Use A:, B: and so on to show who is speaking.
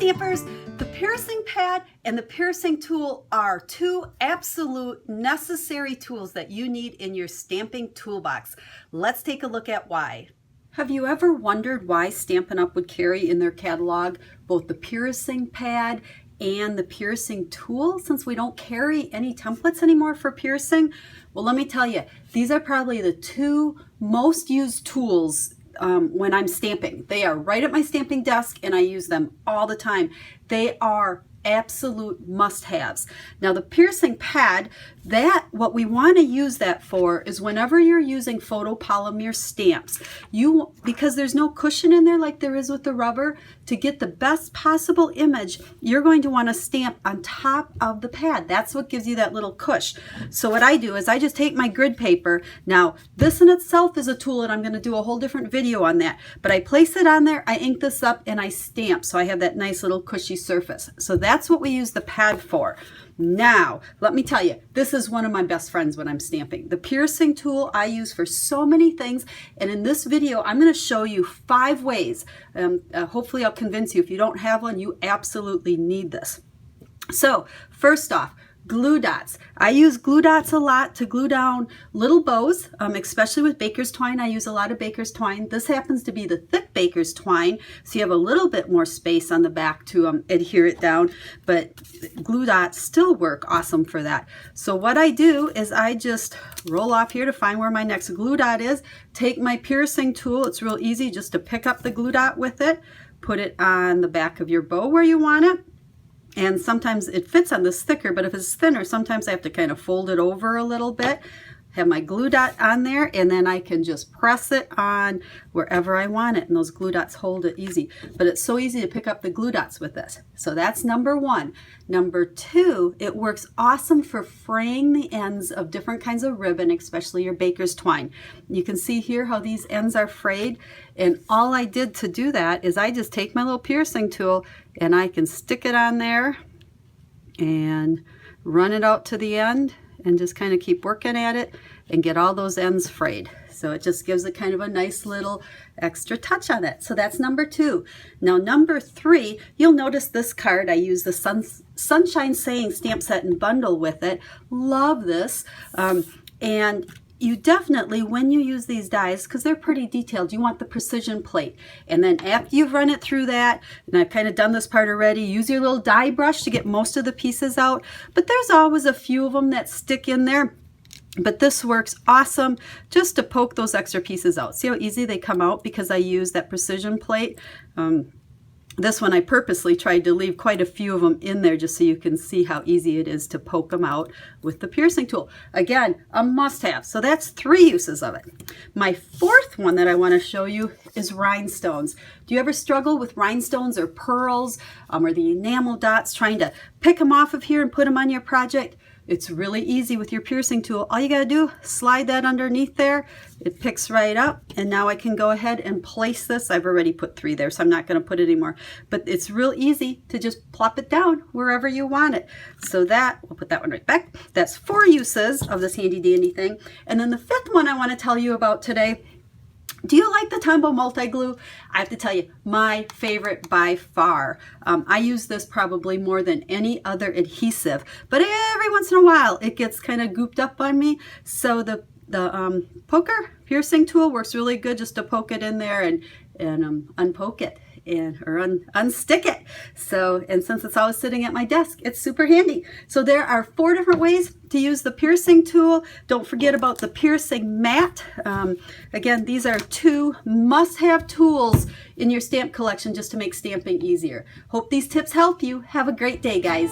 A: stampers, the piercing pad and the piercing tool are two absolute necessary tools that you need in your stamping toolbox. Let's take a look at why. Have you ever wondered why Stampin' Up! Would carry in their catalog both the piercing pad and the piercing tool, since we don't carry any templates anymore for piercing? Well, let me tell you, these are probably the two most used tools when I'm stamping. They are right at my stamping desk and I use them all the time. They are absolute must-haves. Now the piercing pad, what we want to use that for is whenever you're using photopolymer stamps, because there's no cushion in there like there is with the rubber, to get the best possible image, you're going to want to stamp on top of the pad. That's what gives you that little cush. So what I do is I just take my grid paper. Now this in itself is a tool and I'm going to do a whole different video on that, but I place it on there, I ink this up, and I stamp so I have that nice little cushy surface. So that's what we use the pad for. Now, let me tell you, this is one of my best friends when I'm stamping. The piercing tool I use for so many things, and in this video, I'm going to show you 5 ways. Hopefully I'll convince you, if you don't have one, you absolutely need this. So, first off, glue dots. I use glue dots a lot to glue down little bows, especially with baker's twine. I use a lot of baker's twine. This happens to be the thick baker's twine, so you have a little bit more space on the back to adhere it down, but glue dots still work awesome for that. So what I do is I just roll off here to find where my next glue dot is, take my piercing tool. It's real easy just to pick up the glue dot with it, put it on the back of your bow where you want it. And sometimes it fits on this thicker, but if it's thinner, sometimes I have to kind of fold it over a little bit. Have my glue dot on there, and then I can just press it on wherever I want it, and those glue dots hold it easy. But it's so easy to pick up the glue dots with this. So that's number 1. Number 2, it works awesome for fraying the ends of different kinds of ribbon, especially your baker's twine. You can see here how these ends are frayed, and all I did to do that is I just take my little piercing tool and I can stick it on there and run it out to the end and just kind of keep working at it and get all those ends frayed. So it just gives it kind of a nice little extra touch on it. So that's number 2. Now number 3, you'll notice this card. I use the Sunshine Saying stamp set and bundle with it. Love this. And you definitely, when you use these dies, because they're pretty detailed, you want the precision plate. And then after you've run it through that, and I've kind of done this part already, use your little die brush to get most of the pieces out. But there's always a few of them that stick in there. But this works awesome just to poke those extra pieces out. See how easy they come out because I use that precision plate? This one I purposely tried to leave quite a few of them in there just so you can see how easy it is to poke them out with the piercing tool. Again, a must-have. So that's 3 uses of it. My 4th one that I want to show you is rhinestones. Do you ever struggle with rhinestones or pearls or the enamel dots, trying to pick them off of here and put them on your project? It's really easy with your piercing tool. All you got to do, slide that underneath there. It picks right up, and now I can go ahead and place this. I've already put 3 there, so I'm not going to put it anymore. But it's real easy to just plop it down wherever you want it. So we'll put that one right back. That's 4 uses of this handy dandy thing. And then the 5th one I want to tell you about today. Do you like the Tombow multi-glue? I have to tell you, my favorite by far. I use this probably more than any other adhesive, but every once in a while it gets kind of gooped up on me. So the poker piercing tool works really good just to poke it in there and unpoke it. Unstick it. So, and since it's always sitting at my desk, it's super handy. So there are 4 different ways to use the piercing tool. Don't forget about the piercing mat. Again, these are 2 must-have tools in your stamp collection just to make stamping easier. Hope these tips help you. Have a great day, guys.